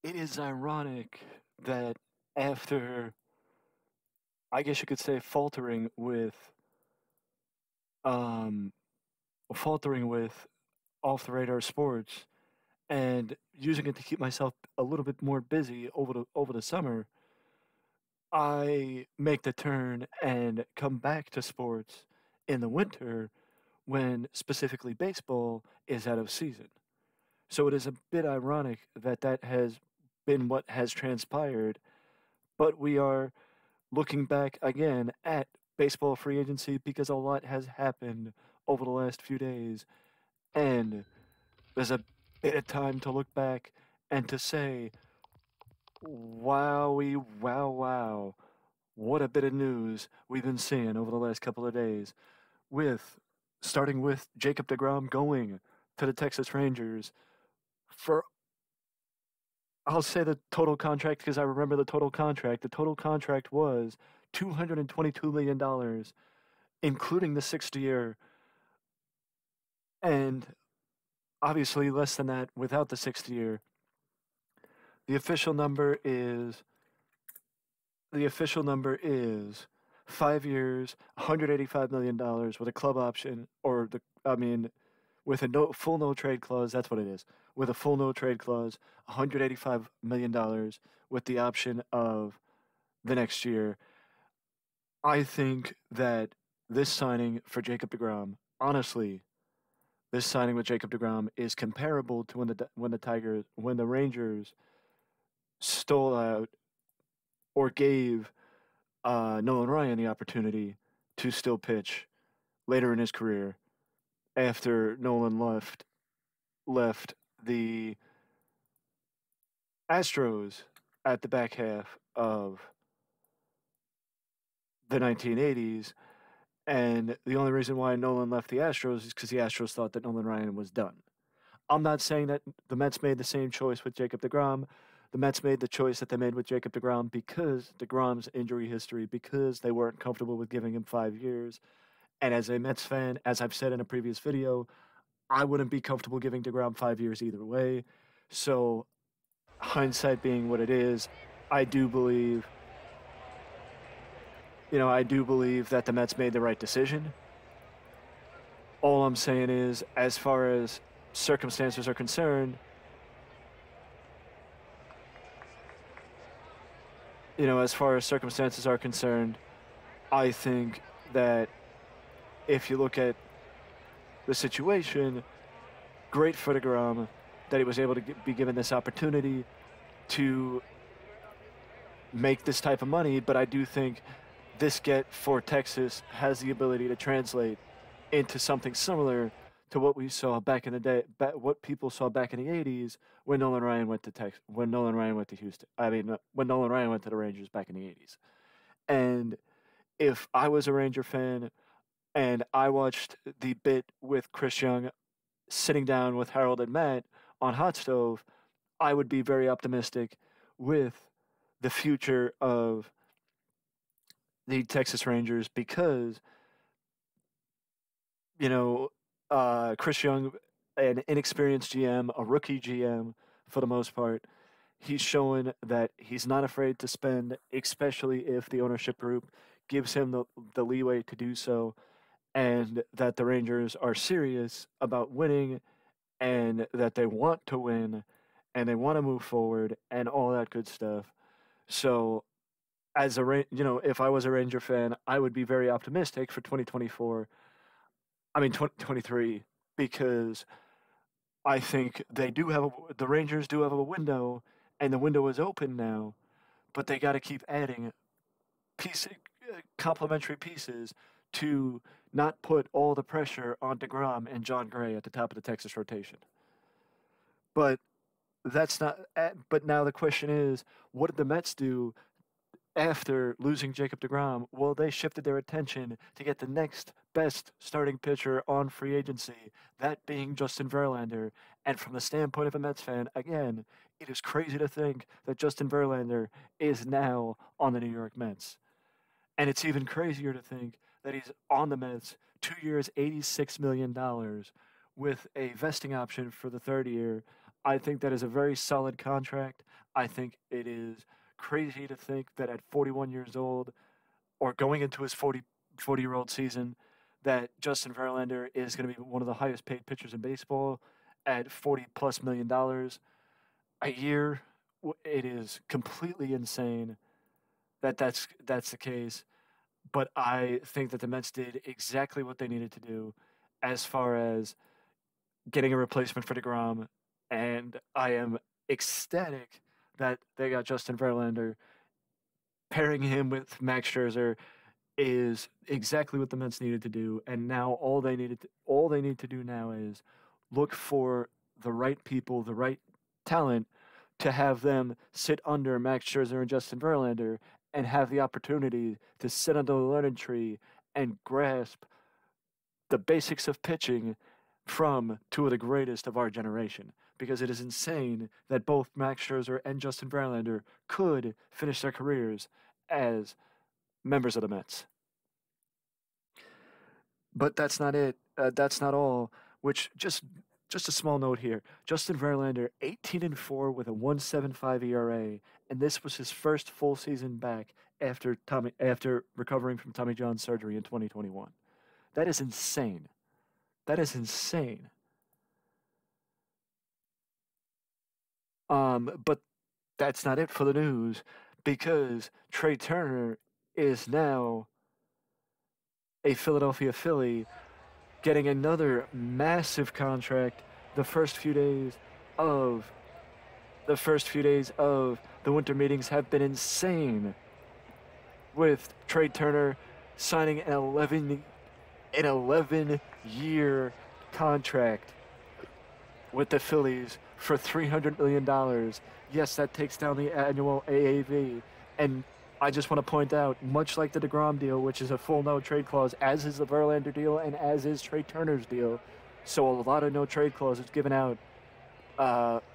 it is ironic that after, I guess you could say, um, faltering with off the radar sports and using it to keep myself a little bit more busy over the summer, I make the turn and come back to sports in the winter when specifically baseball is out of season. So it is a bit ironic that that has been what has transpired, but we are looking back again at baseball free agency because a lot has happened over the last few days, and there's a bit of time to look back and to say, wowie, wow, wow, what a bit of news we've been seeing over the last couple of days. With starting with Jacob DeGrom going to the Texas Rangers for, I'll say the total contract because I remember the total contract. The total contract was $222 million, including the 6th year, and obviously less than that without the 6th year. The official number is the official number is 5 years, $185 million with a club option, or with a full no trade clause. That's what it is. With a full no trade clause, $185 million with the option of the next year. I think that this signing for Jacob DeGrom, honestly, this signing with Jacob DeGrom is comparable to when the Rangers stole out or gave Nolan Ryan the opportunity to still pitch later in his career after Nolan left the Astros at the back half of the 1980s. And the only reason why Nolan left the Astros is because the Astros thought that Nolan Ryan was done. I'm not saying that the Mets made the same choice with Jacob DeGrom. The Mets made the choice that they made with Jacob DeGrom because DeGrom's injury history, because they weren't comfortable with giving him 5 years. And as a Mets fan, as I've said in a previous video, I wouldn't be comfortable giving DeGrom 5 years either way. So, hindsight being what it is, I do believe, I do believe that the Mets made the right decision. All I'm saying is, as far as circumstances are concerned, I think that if you look at the situation, great for DeGrom that he was able to be given this opportunity to make this type of money, but I do think this get for Texas has the ability to translate into something similar to what we saw back in the day, what people saw back in the '80s when Nolan Ryan went to when Nolan Ryan went to Houston. When Nolan Ryan went to the Rangers back in the '80s. And if I was a Ranger fan and I watched the bit with Chris Young sitting down with Harold and Matt on Hot Stove, I would be very optimistic with the future of the Texas Rangers because, Chris Young, an inexperienced GM, a rookie GM for the most part, he's showing that he's not afraid to spend, especially if the ownership group gives him the leeway to do so, and that the Rangers are serious about winning and that they want to win and they want to move forward and all that good stuff. So, if I was a Ranger fan, I would be very optimistic for 2023, because I think the Rangers do have a window, and the window is open now, but they got to keep adding complementary pieces to not put all the pressure on DeGrom and John Gray at the top of the Texas rotation. But that's not. But now the question is, what did the Mets do after losing Jacob DeGrom? Well, they shifted their attention to get the next best starting pitcher on free agency, that being Justin Verlander. And from the standpoint of a Mets fan, again, it is crazy to think that Justin Verlander is now on the New York Mets. And it's even crazier to think that he's on the Mets 2 years, $86 million with a vesting option for the 3rd year. I think that is a very solid contract. I think it is crazy to think that at 41 years old, or going into his 40-year-old season, that Justin Verlander is going to be one of the highest paid pitchers in baseball at 40 plus $1 million a year. It is completely insane that that's the case. But I think that the Mets did exactly what they needed to do as far as getting a replacement for DeGrom, and I am ecstatic that they got Justin Verlander. Pairing him with Max Scherzer is exactly what the Mets needed to do, and now all they need to do now is look for the right people, the right talent to have them sit under Max Scherzer and Justin Verlander and have the opportunity to sit under the lemon tree and grasp the basics of pitching from two of the greatest of our generation. Because it is insane that both Max Scherzer and Justin Verlander could finish their careers as members of the Mets. But that's not it. That's not all. Which just a small note here. Justin Verlander, 18-4 with a 1.75 ERA, and this was his first full season back after recovering from Tommy John surgery in 2021. That is insane. That is insane. But that's not it for the news, because Trey Turner is now a Philadelphia Philly getting another massive contract the first few days of the winter meetings have been insane, with Trey Turner signing an 11-year contract with the Phillies for $300 million. Yes, that takes down the annual AAV. And I just want to point out, much like the DeGrom deal, which is a full no trade clause, as is the Verlander deal and as is Trey Turner's deal, so a lot of no trade clauses given out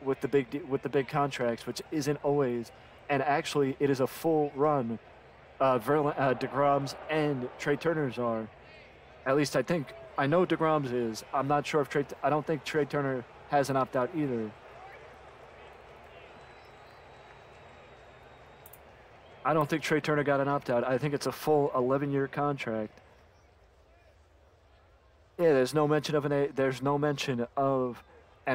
with the big contracts, which isn't always. And actually, it is a full run. DeGrom's and Trey Turner's are. At least I think. I know DeGrom's is. I'm not sure if I don't think Trey Turner has an opt out either. I don't think Trey Turner got an opt out. I think it's a full 11-year contract. Yeah, there's no mention of an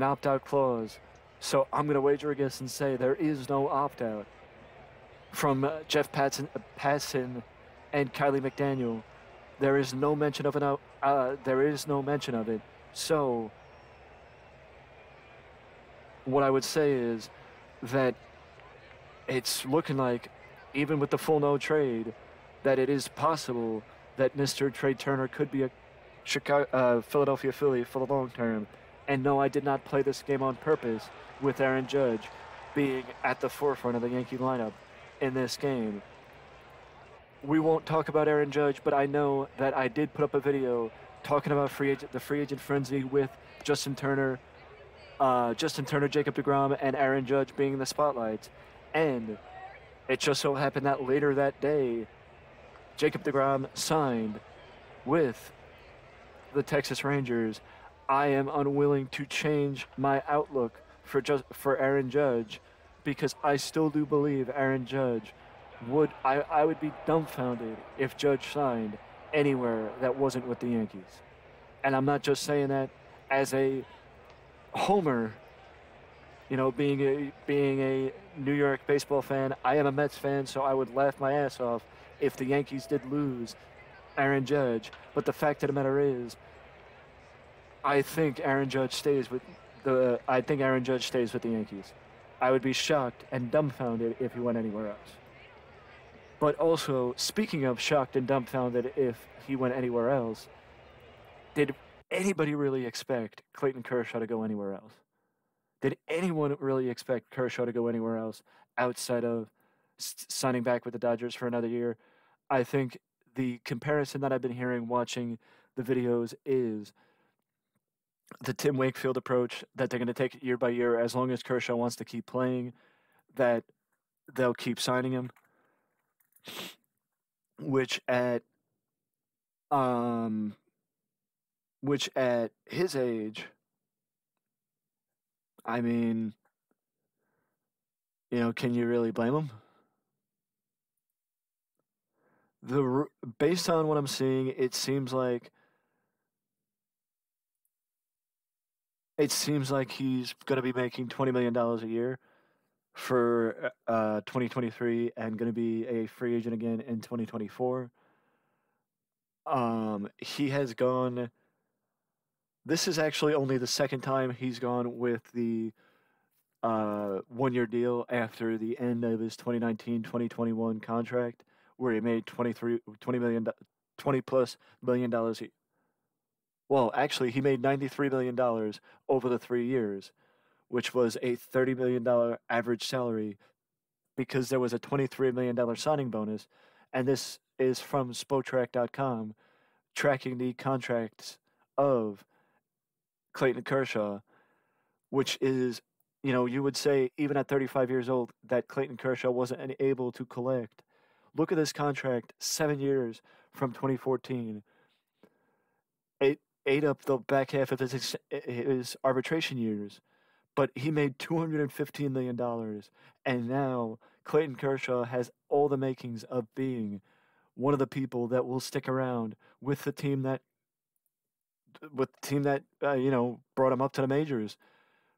opt out clause. So I'm gonna wager a guess and say there is no opt out from Jeff Passan and Kylie McDaniel. There is no mention of there is no mention of it. So what I would say is that it's looking like, even with the full no trade, that it is possible that Mr. Trey Turner could be a Philadelphia Philly for the long term. And no, I did not play this game on purpose with Aaron Judge being at the forefront of the Yankee lineup in this game. We won't talk about Aaron Judge, but I know that I did put up a video talking about the free agent frenzy with Justin Turner, Jacob DeGrom, and Aaron Judge being in the spotlights. And it just so happened that later that day, Jacob DeGrom signed with the Texas Rangers. I am unwilling to change my outlook for Aaron Judge, because I still do believe Aaron Judge I would be dumbfounded if Judge signed anywhere that wasn't with the Yankees. And I'm not just saying that as a homer, being a New York baseball fan. I am a Mets fan, so I would laugh my ass off if the Yankees did lose Aaron Judge. But the fact of the matter is, I think Aaron Judge stays with the Yankees. I would be shocked and dumbfounded if he went anywhere else. But also, speaking of shocked and dumbfounded if he went anywhere else, did anybody really expect Clayton Kershaw to go anywhere else? Did anyone really expect Kershaw to go anywhere else outside of signing back with the Dodgers for another year? I think the comparison that I've been hearing watching the videos is the Tim Wakefield approach, that they're going to take it year by year. As long as Kershaw wants to keep playing, that they'll keep signing him. Which at his age, I mean, Can you really blame him? Based on what I'm seeing, it seems like he's going to be making $20 million a year for 2023 and going to be a free agent again in 2024. He has gone. This is actually only the second time he's gone with the 1 year deal after the end of his 2019-2021 contract, where he made 20 plus $1 million. Well, actually, he made $93 million over the 3 years, which was a $30 million average salary because there was a $23 million signing bonus. And this is from Spotrac.com, tracking the contracts of Clayton Kershaw, which is, you would say even at 35 years old that Clayton Kershaw wasn't able to collect. Look at this contract, 7 years from 2014. It ate up the back half of his arbitration years, but he made $215 million, and now Clayton Kershaw has all the makings of being one of the people that will stick around with the team that brought him up to the majors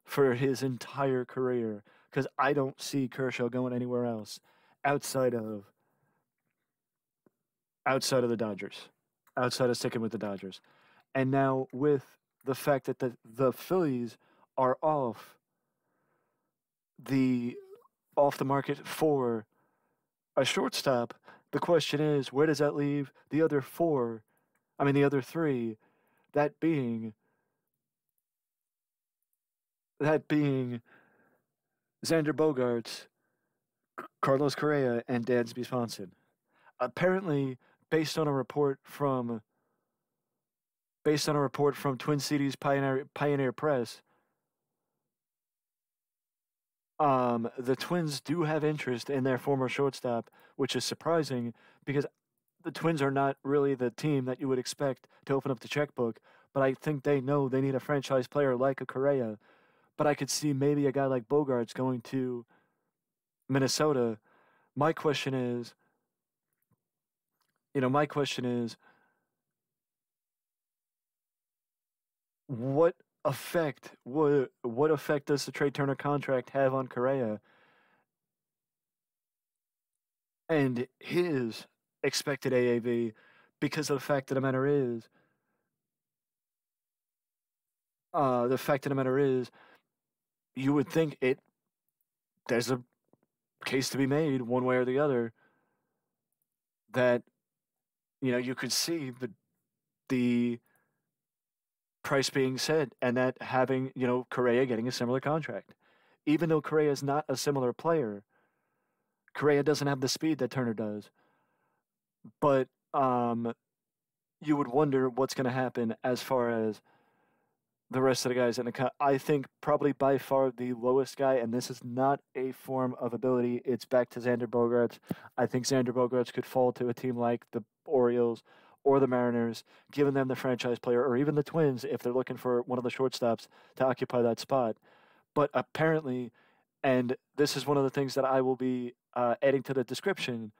for his entire career. Because I don't see Kershaw going anywhere else outside of outside of the Dodgers, outside of sticking with the Dodgers. And now with the fact that the Phillies are the off the market for a shortstop, the question is, where does that leave the other four? I mean, the other three, that being that being Xander Bogaerts, Carlos Correa, and Dansby Swanson. Apparently, based on a report from Twin Cities Pioneer Press, the Twins do have interest in their former shortstop, which is surprising because the Twins are not really the team that you would expect to open up the checkbook. But I think they know they need a franchise player like a Correa. But I could see maybe a guy like Bogarts going to Minnesota. My question is, my question is, what effect does the Trey Turner contract have on Correa and his expected AAV? Because the fact of the matter is, you would think there's a case to be made one way or the other that you could see the price being set and that having Correa getting a similar contract, even though Correa is not a similar player. Correa doesn't have the speed that Turner does, but you would wonder what's going to happen as far as the rest of the guys in the I think probably by far the lowest guy, and this is not a form of ability. It's back to Xander Bogaerts. I think Xander Bogaerts could fall to a team like the Orioles or the Mariners, giving them the franchise player, or even the Twins if they're looking for one of the shortstops to occupy that spot. But apparently, and this is one of the things that I will be adding to the description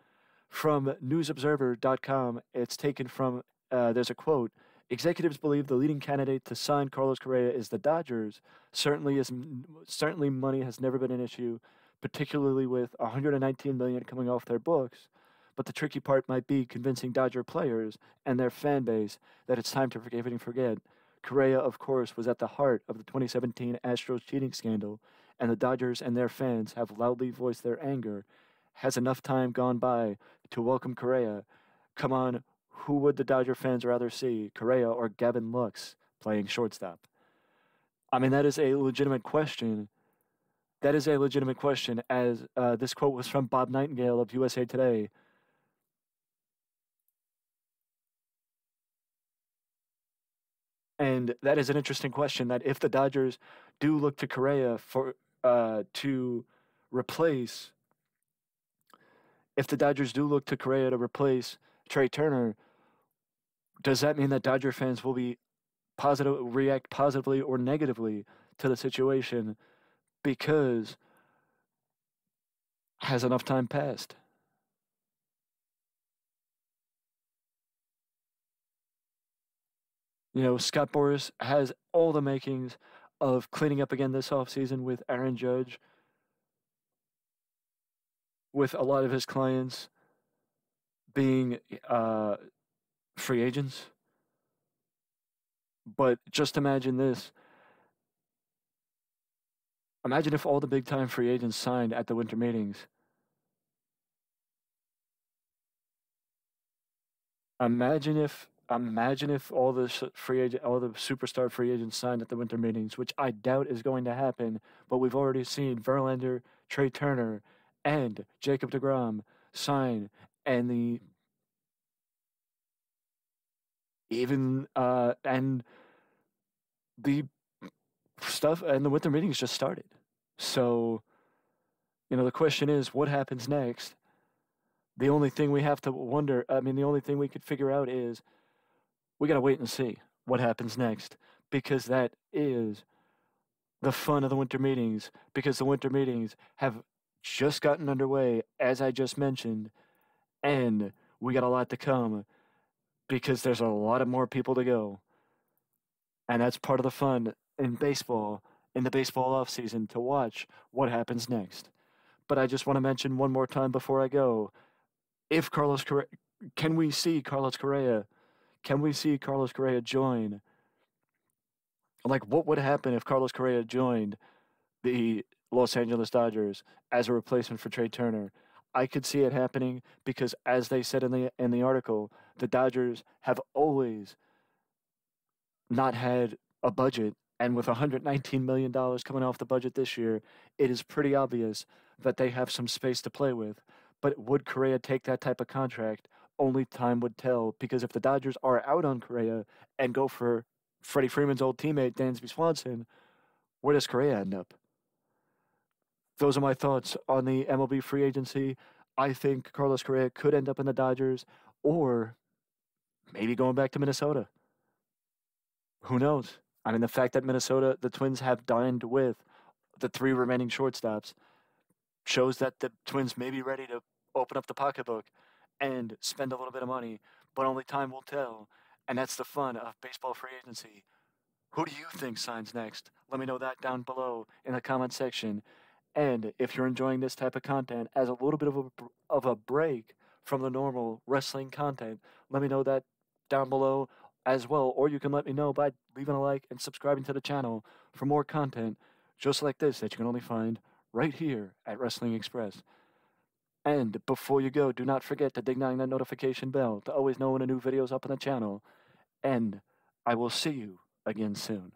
from newsobserver.com. It's taken from, there's a quote. Executives believe the leading candidate to sign Carlos Correa is the Dodgers. Certainly money has never been an issue, particularly with 119 million coming off their books. But the tricky part might be convincing Dodger players and their fan base that it's time to forgive and forget. Correa, of course, was at the heart of the 2017 Astros cheating scandal, and the Dodgers and their fans have loudly voiced their anger. Has enough time gone by to welcome Correa? Come on, who would the Dodger fans rather see, Correa or Gavin Lux playing shortstop? I mean, that is a legitimate question. That is a legitimate question, as this quote was from Bob Nightingale of USA Today. And that is an interesting question, that if the Dodgers do look to Correa to replace, if the Dodgers do look to Correa to replace Trey Turner, does that mean that Dodger fans will react positively or negatively to the situation? Because Has enough time passed? Scott Boras has all the makings of cleaning up again this offseason with Aaron Judge, with a lot of his clients being uh, free agents. But just imagine this. Imagine if all the big time free agents signed at the winter meetings. Imagine if all the superstar free agents signed at the winter meetings, which I doubt is going to happen, but we've already seen Verlander, Trey Turner, and Jacob DeGrom sign, and and the stuff and the winter meetings just started. So, the question is, what happens next? The only thing we have to wonder, I mean, the only thing we could figure out is we got to wait and see what happens next, because that is the fun of the winter meetings, because the winter meetings have just gotten underway, as I just mentioned, and we got a lot to come because there's a lot of more people to go. And that's part of the fun in baseball, in the baseball offseason, to watch what happens next. But I just want to mention one more time before I go, if Carlos Correa, can we see Carlos Correa? Can we see Carlos Correa join? Like, what would happen if Carlos Correa joined the Los Angeles Dodgers as a replacement for Trey Turner? I could see it happening because, as they said in the article, the Dodgers have always not had a budget, and with $119 million coming off the budget this year, it is pretty obvious that they have some space to play with. But would Correa take that type of contract? Only time would tell, because if the Dodgers are out on Correa and go for Freddie Freeman's old teammate, Dansby Swanson, where does Correa end up? Those are my thoughts on the MLB free agency. I think Carlos Correa could end up in the Dodgers, or maybe going back to Minnesota. Who knows? I mean, the fact that the Twins have dined with the three remaining shortstops shows that the Twins may be ready to open up the pocketbook and spend a little bit of money, but only time will tell. And that's the fun of baseball free agency. Who do you think signs next? Let me know that down below in the comment section. And if you're enjoying this type of content as a little bit of a break from the normal wrestling content, let me know that down below as well. Or you can let me know by leaving a like and subscribing to the channel for more content just like this that you can only find right here at Wrestling Express. And before you go, do not forget to ding that notification bell to always know when a new video is up on the channel. And I will see you again soon.